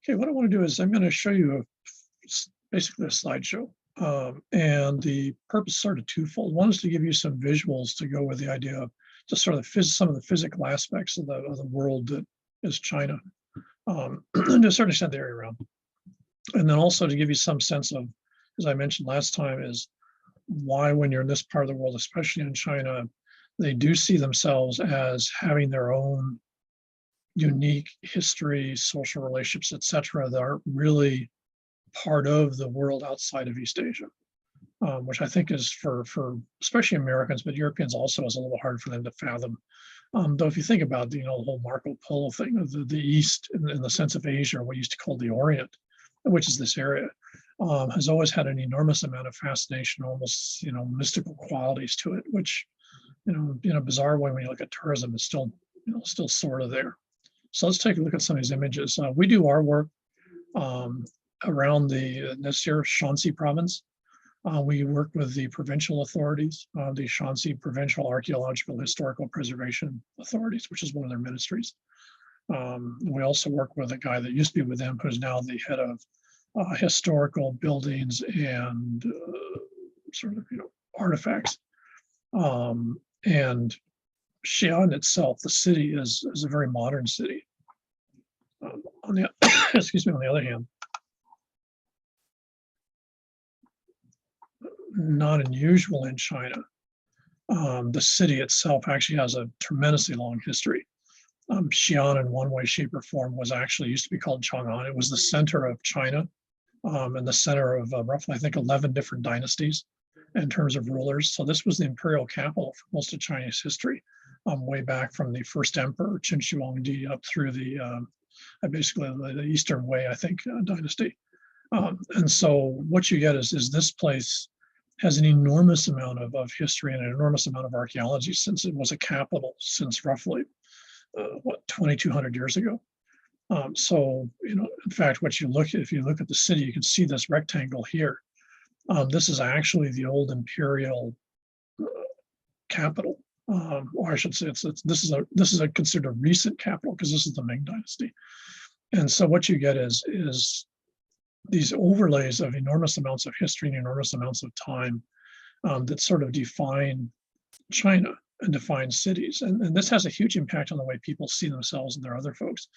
Okay, what I want to do is I'm going to show you basically a slideshow. And the purpose is sort of twofold. One is to give you some visuals to go with the idea of just sort of some of the physical aspects of the world that is China, and to a certain extent the area around. And then also to give you some sense of, as I mentioned last time, is why when you're in this part of the world, especially in China, they do see themselves as having their own unique history, social relationships, etc., that aren't really part of the world outside of East Asia, which I think is for especially Americans, but Europeans also is a little hard for them to fathom. Though if you think about the whole Marco Polo thing of the East in the sense of Asia, or what you used to call the Orient, which is this area, has always had an enormous amount of fascination, almost mystical qualities to it, which in a bizarre way when you look at tourism is still still sort of there. So let's take a look at some of these images. We do our work around this year Shanxi province. We work with the provincial authorities, the Shanxi Provincial Archaeological Historical Preservation Authorities, which is one of their ministries. We also work with a guy that used to be with them, who's now the head of historical buildings and sort of artifacts. And Xi'an itself, the city, is a very modern city. On the excuse me, on the other hand, not unusual in China. The city itself actually has a tremendously long history. Xi'an, in one way, shape, or form, was actually used to be called Chang'an. It was the center of China and the center of roughly, I think, 11 different dynasties in terms of rulers. So this was the imperial capital for most of Chinese history, way back from the first emperor, Qin Shi Huangdi, up through the basically the Eastern Wei, I think, dynasty. And so what you get is this place has an enormous amount of history and an enormous amount of archaeology, since it was a capital since roughly 2,200 years ago. So in fact, if you look at the city, you can see this rectangle here. This is actually the old imperial capital, or I should say, this is a considered a recent capital because this is the Ming Dynasty. And so what you get is these overlays of enormous amounts of history and enormous amounts of time that sort of define China and define cities. And this has a huge impact on the way people see themselves and their other folks.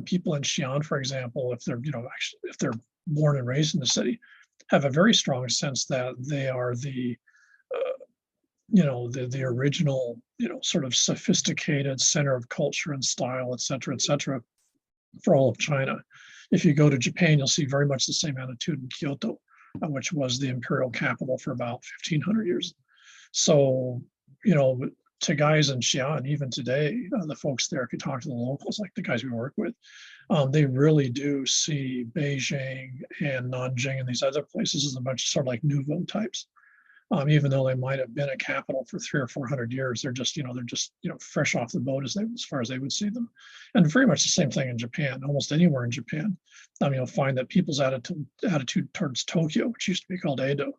People in Xi'an, for example, if they're born and raised in the city, have a very strong sense that they are the original, sort of sophisticated center of culture and style, et cetera, for all of China. If you go to Japan, you'll see very much the same attitude in Kyoto, which was the imperial capital for about 1,500 years. So, to guys in Xi'an, even today, the folks there, if you talk to the locals, like the guys we work with, they really do see Beijing and Nanjing and these other places as a bunch of sort of like nouveau types. Even though they might have been a capital for 300 or 400 years, they're just fresh off the boat as far as they would see them. And very much the same thing in Japan. Almost anywhere in Japan, you'll find that people's attitude towards Tokyo, which used to be called Edo,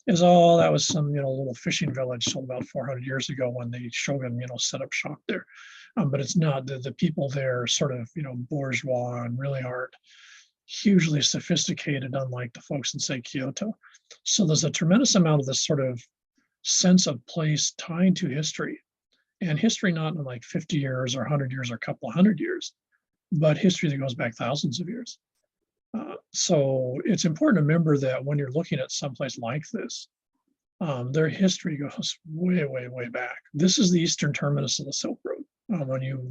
is that was some little fishing village till about 400 years ago when the shogun set up shop there. But it's not. The people there are sort of bourgeois and really aren't hugely sophisticated, unlike the folks in, say, Kyoto. So there's a tremendous amount of this sort of sense of place tied to history, and history not in like 50 years or 100 years or a couple of hundred years, but history that goes back thousands of years. So it's important to remember that when you're looking at someplace like this, their history goes way, way, way back. This is the eastern terminus of the Silk Road.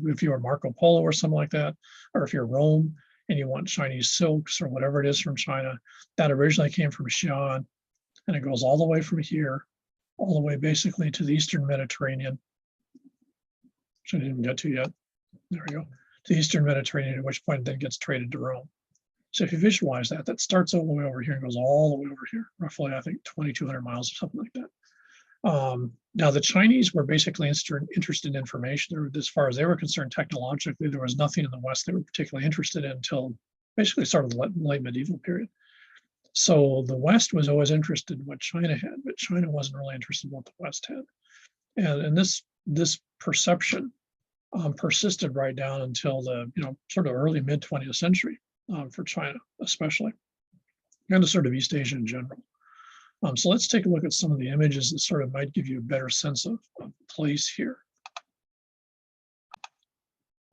If you were Marco Polo or something like that, or if you're Rome and you want Chinese silks or whatever it is from China, that originally came from Xi'an, and it goes all the way from here, all the way basically to the Eastern Mediterranean, which I didn't get to yet. There we go. To the Eastern Mediterranean, at which point it then gets traded to Rome. So if you visualize that starts all the way over here and goes all the way over here, roughly, I think, 2,200 miles or something like that. Now, the Chinese were basically interested in information. As far as they were concerned, technologically, there was nothing in the West they were particularly interested in until basically sort of the late medieval period. So the West was always interested in what China had, but China wasn't really interested in what the West had. And this perception persisted right down until the sort of early mid 20th century. for China, especially, and to sort of East Asia in general. So let's take a look at some of the images that sort of might give you a better sense of place here.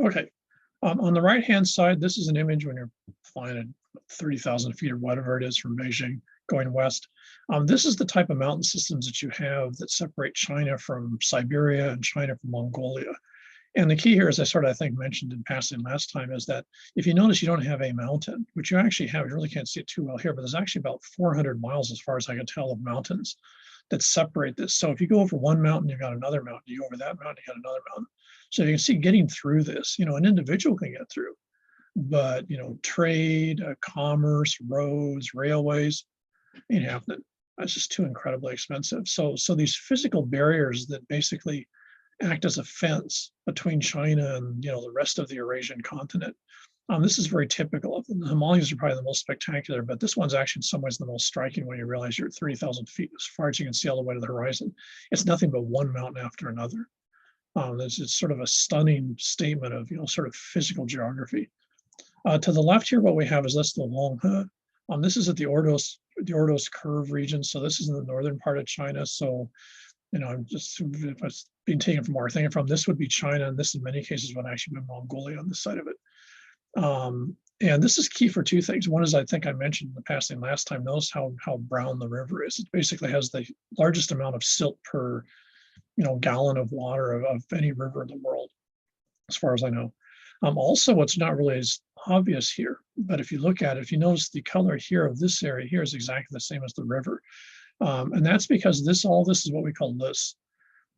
Okay, on the right-hand side, this is an image when you're flying at 30,000 feet or whatever it is from Beijing going west. This is the type of mountain systems that you have that separate China from Siberia and China from Mongolia. And the key here, as I sort of, I think, mentioned in passing last time, is that if you notice you don't have a mountain, which you actually have, you really can't see it too well here, but there's actually about 400 miles, as far as I can tell, of mountains that separate this. So if you go over one mountain, you've got another mountain. You go over that mountain, you got another mountain. So you can see getting through this, an individual can get through, but, trade, commerce, roads, railways, ain't happening. That's just too incredibly expensive. So these physical barriers that basically act as a fence between China and the rest of the Eurasian continent. This is very typical of them. The Himalayas are probably the most spectacular, but this one's actually in some ways the most striking when you realize you're at 30,000 feet as far as you can see all the way to the horizon. It's nothing but one mountain after another. It's sort of a stunning statement of sort of physical geography. To the left here, what we have is this the Longhe. This is at the Ordos Curve region. So this is in the northern part of China. So I'm just, if I was being taken from where I'm thinking from, this would be China, and this in many cases would actually be Mongolia on this side of it. And this is key for two things. One is, I think I mentioned in the passing last time, notice how brown the river is. It basically has the largest amount of silt per gallon of water of any river in the world, as far as I know. Also, what's not really as obvious here, but if you look at it, if you notice the color here of this area here is exactly the same as the river. And that's because all this is what we call loess.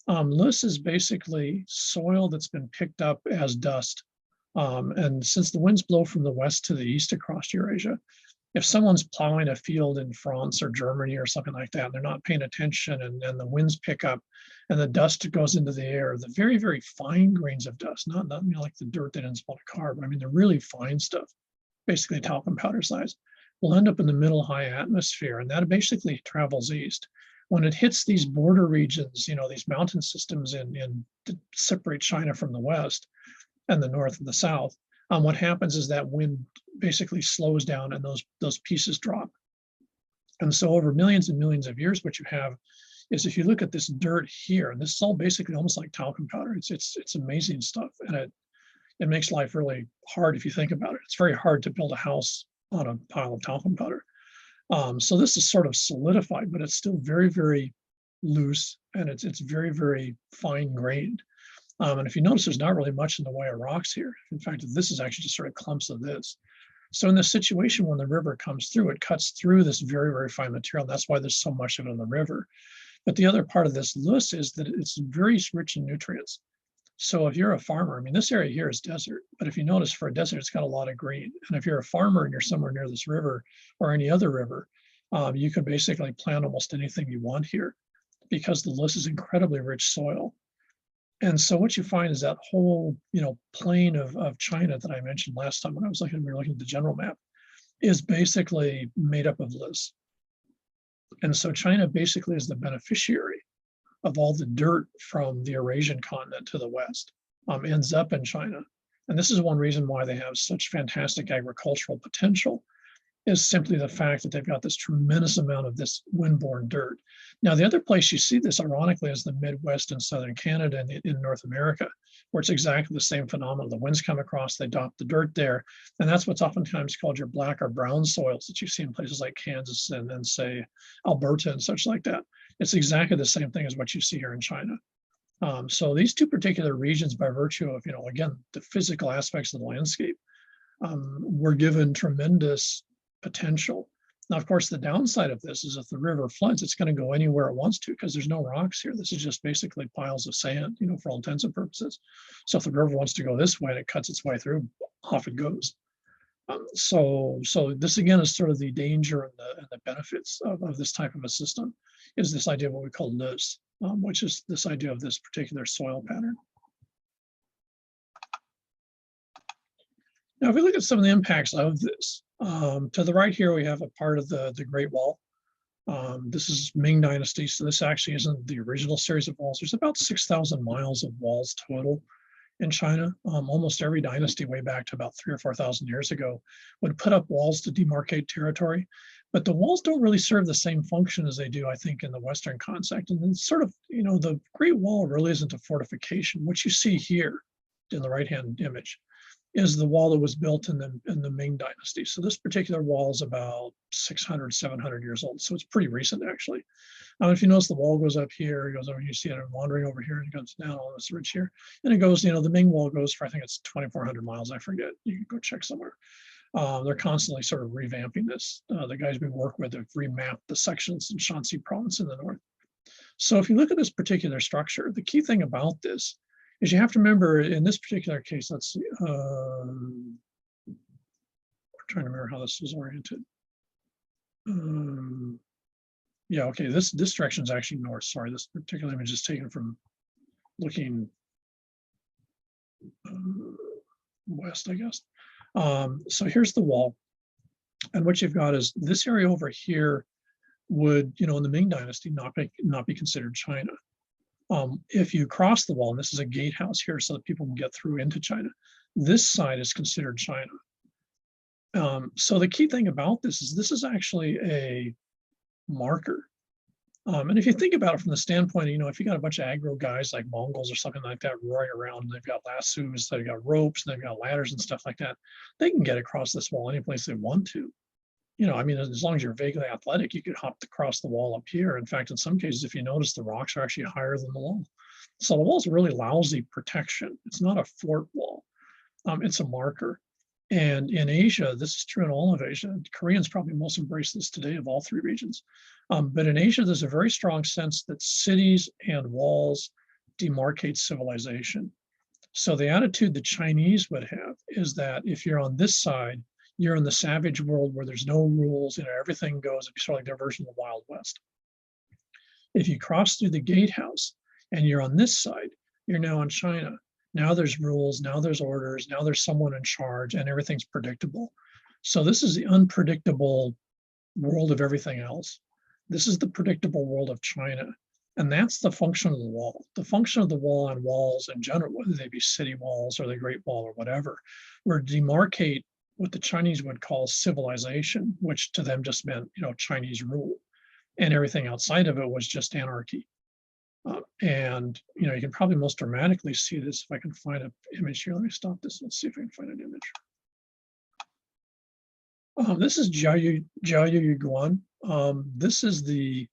Loess is basically soil that's been picked up as dust. And since the winds blow from the west to the east across Eurasia, if someone's plowing a field in France or Germany or something like that, and they're not paying attention and the winds pick up and the dust goes into the air, the very, very fine grains of dust, not like the dirt that ends up on a car, but I mean, the really fine stuff, basically talcum powder size, will end up in the middle high atmosphere, and that basically travels east. When it hits these border regions, these mountain systems that separate China from the west and the north and the south, what happens is that wind basically slows down and those pieces drop. And so over millions and millions of years, what you have is, if you look at this dirt here, and this is all basically almost like talcum powder. It's amazing stuff, and it makes life really hard if you think about it. It's very hard to build a house on a pile of talcum powder. So this is sort of solidified, but it's still very, very loose, and it's very, very fine grained. And if you notice, there's not really much in the way of rocks here. In fact, this is actually just sort of clumps of this. So in this situation, when the river comes through, it cuts through this very, very fine material. And that's why there's so much of it in the river. But the other part of this loess is that it's very rich in nutrients. So if you're a farmer, I mean, this area here is desert, but if you notice, for a desert, it's got a lot of green. And if you're a farmer and you're somewhere near this river or any other river, you can basically plant almost anything you want here, because the loess is incredibly rich soil. And so what you find is that whole, plain of China that I mentioned last time when we were looking at the general map, is basically made up of loess. And so China basically is the beneficiary of all the dirt from the Eurasian continent to the west, ends up in China. And this is one reason why they have such fantastic agricultural potential, is simply the fact that they've got this tremendous amount of this windborne dirt. Now, the other place you see this, ironically, is the Midwest and Southern Canada and in North America, where it's exactly the same phenomenon. The winds come across, they dump the dirt there, and that's what's oftentimes called your black or brown soils that you see in places like Kansas and then, say, Alberta and such like that. It's exactly the same thing as what you see here in China. So these two particular regions, by virtue of, again, the physical aspects of the landscape, were given tremendous potential. Now, of course, the downside of this is if the river floods, it's going to go anywhere it wants to, because there's no rocks here. This is just basically piles of sand, for all intents and purposes. So if the river wants to go this way and it cuts its way through, off it goes. So this again is sort of the danger and the benefits of this type of a system, is this idea of what we call loess, which is this idea of this particular soil pattern. Now, if we look at some of the impacts of this, to the right here, we have a part of the Great Wall. This is Ming Dynasty, so this actually isn't the original series of walls. There's about 6,000 miles of walls total in China. Almost every dynasty way back to about 3 or 4,000 years ago would put up walls to demarcate territory, but the walls don't really serve the same function as they do, I think, in the Western context. And then sort of, the Great Wall really isn't a fortification. What you see here in the right-hand image is the wall that was built in the Ming Dynasty. So this particular wall is about 600, 700 years old. So it's pretty recent, actually. If you notice, the wall goes up here, it goes over, you see it wandering over here, and it goes down on this ridge here. And it goes, the Ming wall goes for, I think it's 2,400 miles, I forget. You can go check somewhere. They're constantly sort of revamping this. The guys we work with have remapped the sections in Shanxi province in the north. So if you look at this particular structure, the key thing about this is you have to remember, in this particular case, let's see, we're trying to remember how this was oriented. Yeah, okay, this direction is actually north. Sorry, this particular image is taken from looking west, I guess. So here's the wall. And what you've got is this area over here would, in the Ming Dynasty, not be considered China. If you cross the wall, and this is a gatehouse here so that people can get through into China, this side is considered China. So the key thing about this is actually a marker. And if you think about it from the standpoint, if you got a bunch of aggro guys like Mongols or something like that roaring around, and they've got lassos, they've got ropes, and they've got ladders and stuff like that, they can get across this wall any place they want to. As long as you're vaguely athletic, you could hop across the wall up here. In fact, in some cases, if you notice, the rocks are actually higher than the wall. So the wall's really lousy protection. It's not a fort wall. It's a marker. And in Asia, this is true in all of Asia. Koreans probably most embrace this today of all three regions. But in Asia, there's a very strong sense that cities and walls demarcate civilization. So the attitude the Chinese would have is that if you're on this side, you're in the savage world where there's no rules, everything goes, it's sort of like their version of the Wild West. If you cross through the gatehouse and you're on this side, you're now in China. Now there's rules, now there's orders, now there's someone in charge, and everything's predictable. So this is the unpredictable world of everything else. This is the predictable world of China. And that's the function of the wall. The function of the wall and walls in general, whether they be city walls or the Great Wall or whatever, were demarcate what the Chinese would call civilization, which to them just meant, Chinese rule. And everything outside of it was just anarchy. And you can probably most dramatically see this if I can find an image here. Let me stop this. Let's see if I can find an image. This is Jiayu Yuguan. This is the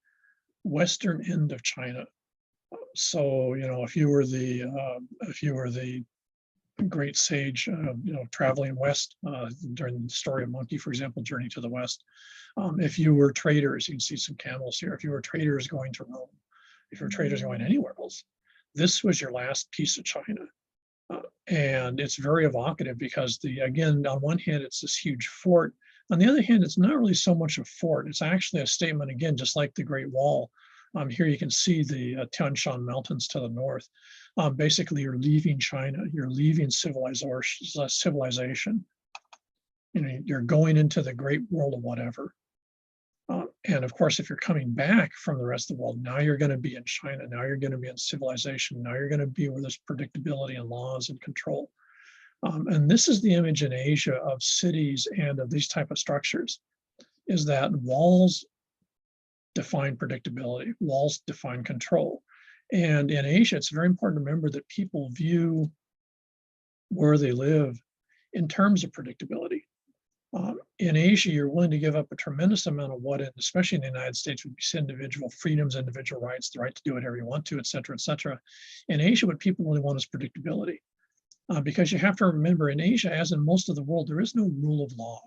western end of China. So if you were the great sage, traveling west during the story of Monkey, for example, Journey to the West. If you were traders, you can see some camels here. If you were traders going to Rome, if your traders going anywhere else, this was your last piece of China. And it's very evocative because again, on one hand, it's this huge fort. On the other hand, it's not really so much a fort. It's actually a statement, again, just like the Great Wall. Here you can see the Tian Shan Mountains to the north. Basically, you're leaving China. You're leaving civilization. You're going into the great world of whatever. And of course, if you're coming back from the rest of the world, now you're going to be in China. Now you're going to be in civilization. Now you're going to be where there's predictability and laws and control. And this is the image in Asia of cities and of these type of structures, is that walls define predictability, walls define control. And in Asia, it's very important to remember that people view where they live in terms of predictability. In Asia, you're willing to give up a tremendous amount of what, especially in the United States, would be individual freedoms, individual rights, the right to do whatever you want to, et cetera, et cetera. In Asia, what people really want is predictability. Because you have to remember, in Asia, as in most of the world, there is no rule of law.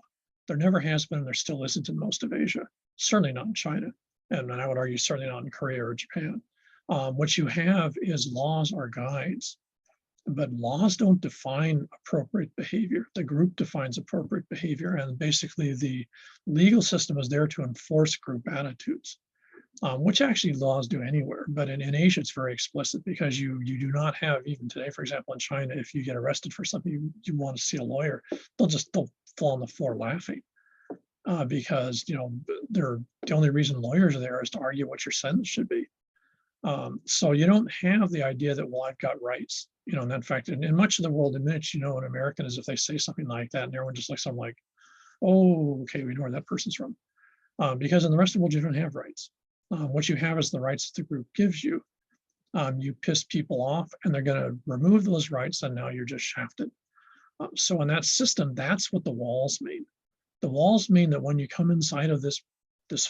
There never has been, and there still isn't in most of Asia, certainly not in China. And I would argue certainly not in Korea or Japan. What you have is laws or guides, but laws don't define appropriate behavior. The group defines appropriate behavior, and basically the legal system is there to enforce group attitudes, which actually laws do anywhere. But in Asia, it's very explicit because you do not have, even today, for example, in China, if you get arrested for something, you want to see a lawyer, they'll fall on the floor laughing. Because the only reason lawyers are there is to argue what your sentence should be. So you don't have the idea that, well, I've got rights. And in fact, in much of the world, the minute you know an American is if they say something like that, and everyone just looks, I'm like, oh, okay, we know where that person's from. Because in the rest of the world, you don't have rights. What you have is the rights that the group gives you. You piss people off, and they're going to remove those rights, and now you're just shafted. So in that system, that's what the walls mean. The walls mean that when you come inside of this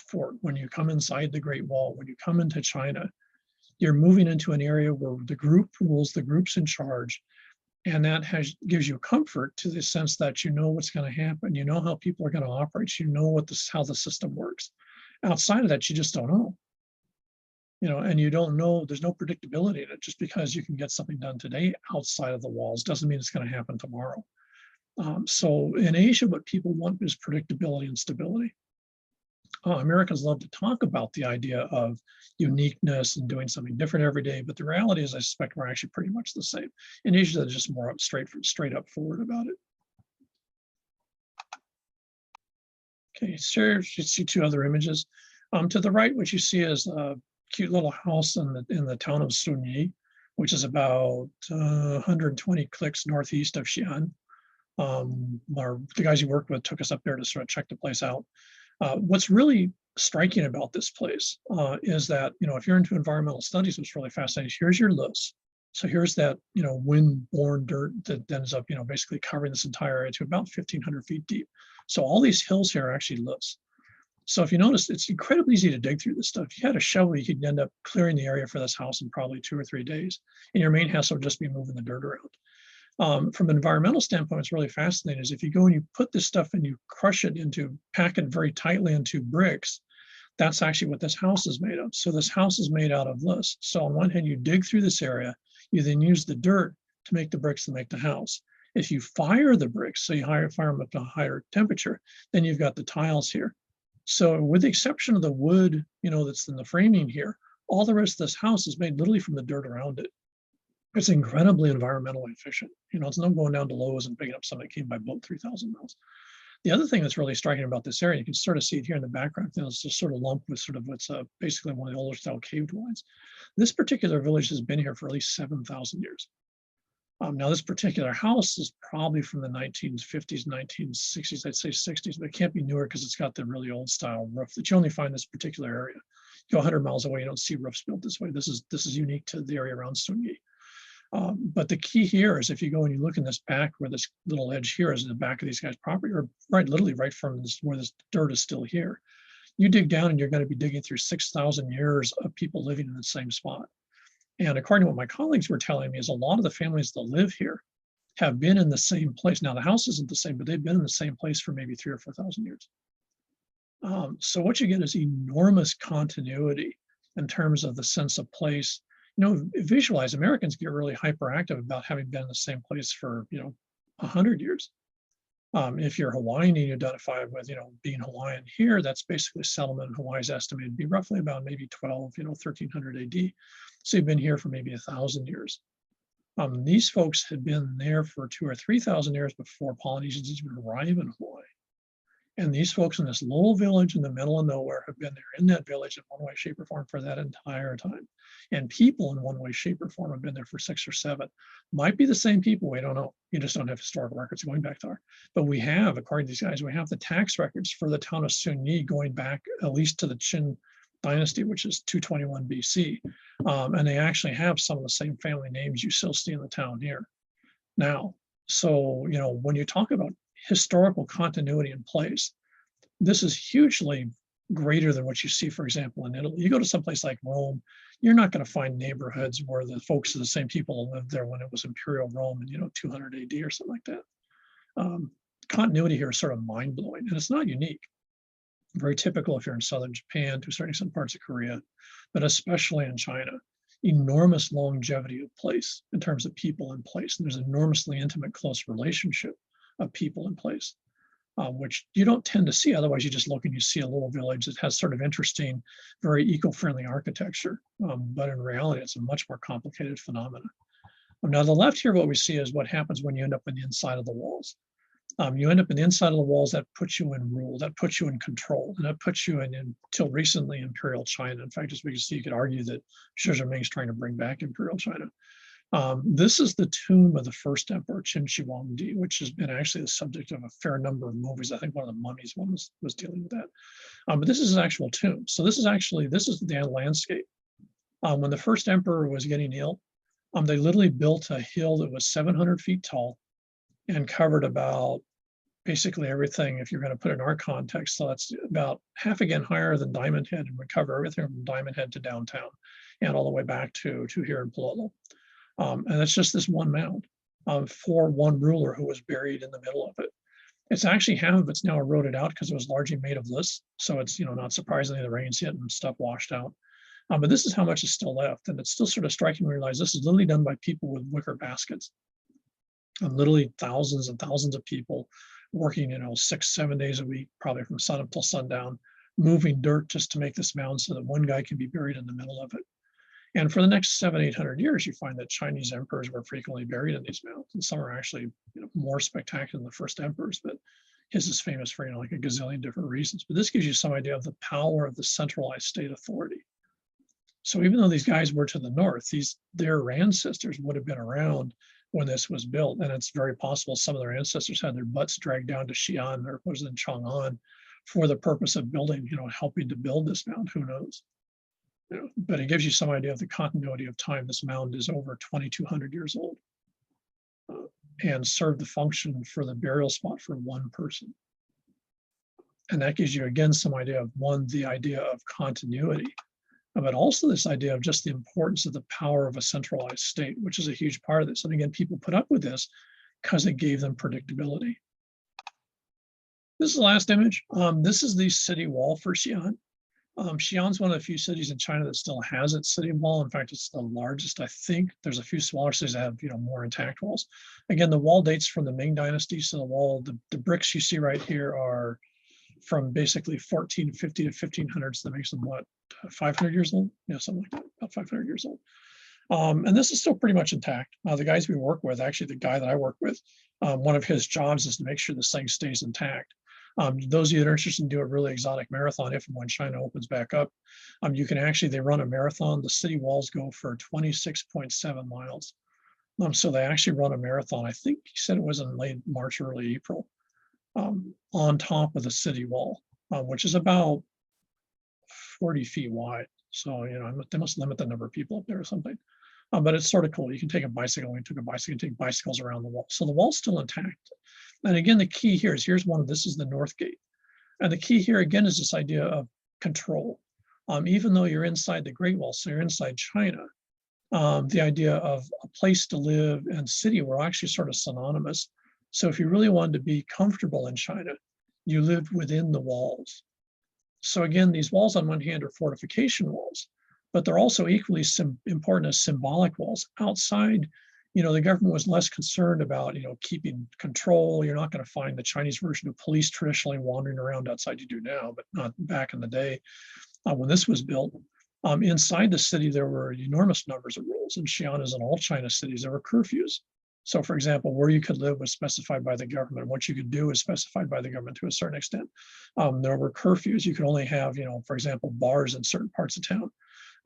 fort, when you come inside the Great Wall, when you come into China, you're moving into an area where the group rules, the group's in charge, and that gives you comfort to the sense that you know what's going to happen, you know how people are going to operate, you know how the system works. Outside of that, you just don't know. And you don't know, there's no predictability in it. Just because you can get something done today outside of the walls doesn't mean it's going to happen tomorrow. So in Asia, what people want is predictability and stability. Americans love to talk about the idea of uniqueness and doing something different every day, but the reality is I suspect we're actually pretty much the same. In Asia, they're just more straight up forward about it. Okay, so you see two other images. To the right, what you see is a cute little house in the town of Sunyi, which is about 120 clicks northeast of Xi'an. The guys you worked with took us up there to sort of check the place out. What's really striking about this place is that, if you're into environmental studies, what's really fascinating, here's your loess. So here's that, wind-borne dirt that ends up, basically covering this entire area to about 1,500 feet deep. So all these hills here are actually loess. So if you notice, it's incredibly easy to dig through this stuff. If you had a shovel, you could end up clearing the area for this house in probably 2 or 3 days. And your main hassle would just be moving the dirt around. From an environmental standpoint, what's really fascinating is if you go and you put this stuff and you pack it very tightly into bricks, that's actually what this house is made of. So this house is made out of loess. So on one hand, you dig through this area, you then use the dirt to make the bricks to make the house. If you fire the bricks, so you fire them up to a higher temperature, then you've got the tiles here. So with the exception of the wood, that's in the framing here, all the rest of this house is made literally from the dirt around it. It's incredibly environmentally efficient. It's no going down to Lowe's and picking up something that came by boat 3,000 miles. The other thing that's really striking about this area, you can sort of see it here in the background, it's just sort of lumped with sort of what's basically one of the older style cave dwellings. This particular village has been here for at least 7,000 years. Now, this particular house is probably from the 1950s, 1960s, I'd say 60s, but it can't be newer because it's got the really old style roof that you only find in this particular area. You go 100 miles away, you don't see roofs built this way. This is unique to the area around Sunyi. But the key here is if you go and you look in this back where this little edge here is in the back of these guys' property, or literally right from where this dirt is still here, you dig down and you're going to be digging through 6,000 years of people living in the same spot. And according to what my colleagues were telling me is a lot of the families that live here have been in the same place. Now the house isn't the same, but they've been in the same place for maybe 3,000 or 4,000 years. So what you get is enormous continuity in terms of the sense of place. Visualize, Americans get really hyperactive about having been in the same place for, 100 years. If you're Hawaiian and you identify with, being Hawaiian here, that's basically settlement in Hawaii is estimated to be roughly about maybe 1300 AD. So you've been here for maybe 1,000 years. These folks had been there for 2,000 or 3,000 years before Polynesians even arrived in Hawaii. And these folks in this little village in the middle of nowhere have been there in that village in one way, shape, or form for that entire time. And people in one way, shape, or form have been there for 6 or 7. Might be the same people, we don't know. You just don't have historical records going back there. But we have, according to these guys, we have the tax records for the town of Sunyi going back at least to the Qin dynasty, which is 221 BC. And they actually have some of the same family names you still see in the town here now. So, when you talk about historical continuity in place, this is hugely greater than what you see, for example, in Italy. You go to someplace like Rome, you're not going to find neighborhoods where the folks are the same people who lived there when it was Imperial Rome in 200 AD or something like that. Continuity here is sort of mind-blowing, and it's not unique. Very typical if you're in southern Japan, to certain some parts of Korea, but especially in China. Enormous longevity of place in terms of people in place. And there's an enormously intimate, close relationship of people in place, which you don't tend to see. Otherwise, you just look and you see a little village that has sort of interesting, very eco-friendly architecture. But in reality, it's a much more complicated phenomenon. Now, on the left here, what we see is what happens when you end up on the inside of the walls. You end up in the inside of the walls, that puts you in rule, that puts you in control, and that puts you in, until recently, Imperial China. In fact, as we can see, you could argue that Xi Jinping is trying to bring back Imperial China. This is the tomb of the first emperor, Qin Shi Huangdi, which has been actually the subject of a fair number of movies. I think one of the Mummies one was dealing with that. But this is an actual tomb. So this is the landscape. When the first emperor was getting ill, they literally built a hill that was 700 feet tall and covered about basically everything. If you're going to put it in our context, so that's about half again higher than Diamond Head, and would cover everything from Diamond Head to downtown and all the way back to here in Palolo. And it's just this one mound for one ruler who was buried in the middle of it. It's actually half of it's now eroded out because it was largely made of lists. So it's, not surprisingly the rains hit and stuff washed out. But this is how much is still left. And it's still sort of striking to realize this is literally done by people with wicker baskets. Literally thousands and thousands of people working, 6-7 days a week, probably from sun up till sundown, moving dirt just to make this mound so that one guy can be buried in the middle of it. And for the next 700-800 years, you find that Chinese emperors were frequently buried in these mounds, and some are actually more spectacular than the first emperors. But his is famous for like a gazillion different reasons. But this gives you some idea of the power of the centralized state authority. So even though these guys were to the north, their ancestors would have been around when this was built, and it's very possible some of their ancestors had their butts dragged down to Xi'an or was in Chang'an for the purpose of building, helping to build this mound. Who knows? But it gives you some idea of the continuity of time. This mound is over 2,200 years old and served the function for the burial spot for one person. And that gives you, again, some idea of the idea of continuity, but also this idea of just the importance of the power of a centralized state, which is a huge part of this. And again, people put up with this because it gave them predictability. This is the last image. This is the city wall for Xi'an. Xi'an's one of the few cities in China that still has its city wall. In fact, it's the largest, I think. There's a few smaller cities that have, more intact walls. Again, the wall dates from the Ming Dynasty. So the bricks you see right here are from basically 1450 to 1500. So that makes them 500 years old? Yeah, something like that, about 500 years old. And this is still pretty much intact. The guys we work with, actually the guy that I work with, one of his jobs is to make sure this thing stays intact. Those of you that are interested in doing a really exotic marathon, if and when China opens back up, you can they run a marathon. The city walls go for 26.7 miles. So they actually run a marathon. I think he said it was in late March, early April, on top of the city wall, which is about 40 feet wide. So, they must limit the number of people up there or something. But it's sort of cool. You can take a bicycle. We took a bicycle, take bicycles around the wall. So the wall's still intact. And again, the key here is this is the North Gate. And the key here again is this idea of control. Even though you're inside the Great Wall, so you're inside China, the idea of a place to live and city were actually sort of synonymous. So if you really wanted to be comfortable in China, you lived within the walls. So again, these walls on one hand are fortification walls, but they're also equally important as symbolic walls. Outside, the government was less concerned about, keeping control. You're not going to find the Chinese version of police traditionally wandering around outside. You do now, but not back in the day when this was built. Inside the city, there were enormous numbers of rules. In Xi'an, as in all China cities, there were curfews. So, for example, where you could live was specified by the government. What you could do was specified by the government to a certain extent. There were curfews. You could only have, for example, bars in certain parts of town.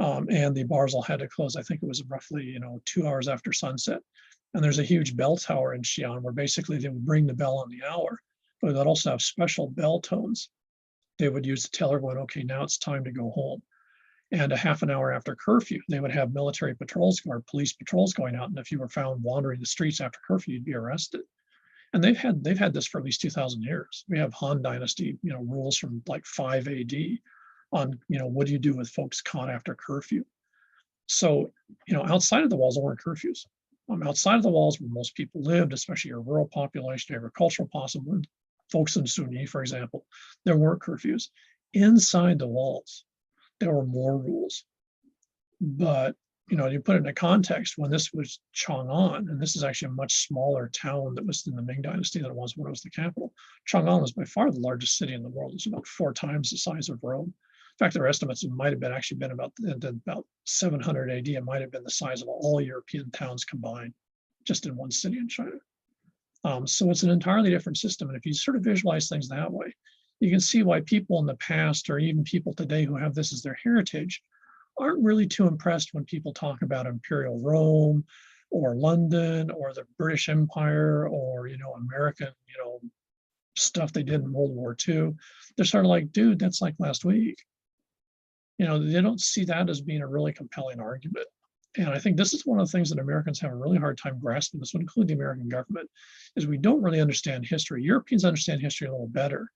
And the bars all had to close. I think it was roughly, 2 hours after sunset. And there's a huge bell tower in Xi'an where basically they would ring the bell on the hour, but they'd also have special bell tones they would use to tell everyone, okay, now it's time to go home. And a half an hour after curfew, they would have military patrols or police patrols going out. And if you were found wandering the streets after curfew, you'd be arrested. And they've had this for at least 2,000 years. We have Han Dynasty, rules from like 5 AD on, what do you do with folks caught after curfew? So, outside of the walls, there weren't curfews. Outside of the walls where most people lived, especially your rural population, agricultural possible, folks in Sunyi, for example, there weren't curfews. Inside the walls, there were more rules. But, you put it in a context when this was Chang'an, and this is actually a much smaller town that was in the Ming Dynasty than it was when it was the capital. Chang'an was by far the largest city in the world. It's about 4 times the size of Rome. In fact, there are estimates it might have been about 700 AD. It might have been the size of all European towns combined, just in one city in China. So it's an entirely different system. And if you sort of visualize things that way, you can see why people in the past, or even people today who have this as their heritage, aren't really too impressed when people talk about Imperial Rome or London or the British Empire or, American, stuff they did in World War II. They're sort of like, dude, that's like last week. They don't see that as being a really compelling argument. And I think this is one of the things that Americans have a really hard time grasping. This would include the American government, is we don't really understand history. Europeans understand history a little better.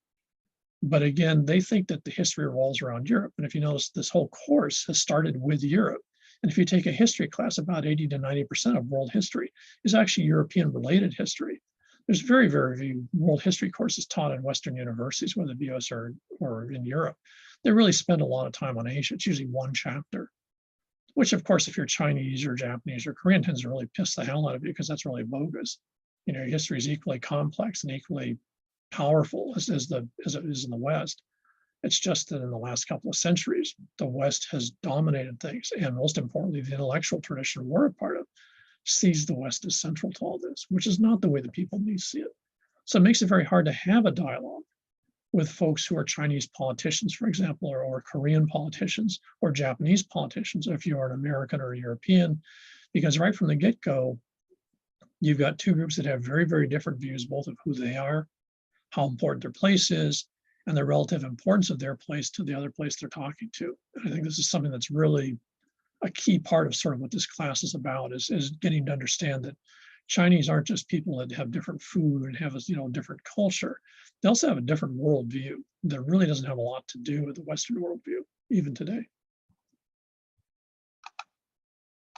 But again, they think that the history revolves around Europe. And if you notice, this whole course has started with Europe. And if you take a history class, about 80 to 90% of world history is actually European related history. There's very, very few world history courses taught in Western universities, whether it be US or in Europe. They really spend a lot of time on Asia. It's usually one chapter, which of course, if you're Chinese or Japanese or Korean, tends to really piss the hell out of you because that's really bogus. History is equally complex and equally powerful as it is in the West. It's just that in the last couple of centuries, the West has dominated things, and most importantly, the intellectual tradition we're a part of sees the West as central to all this, which is not the way the people need to see it. So it makes it very hard to have a dialogue with folks who are Chinese politicians, for example, or Korean politicians or Japanese politicians, if you're an American or a European, because right from the get-go, you've got two groups that have very, very different views, both of who they are, how important their place is, and the relative importance of their place to the other place they're talking to. And I think this is something that's really a key part of sort of what this class is about, is getting to understand that Chinese aren't just people that have different food and have a different culture. They also have a different worldview that really doesn't have a lot to do with the Western worldview, even today.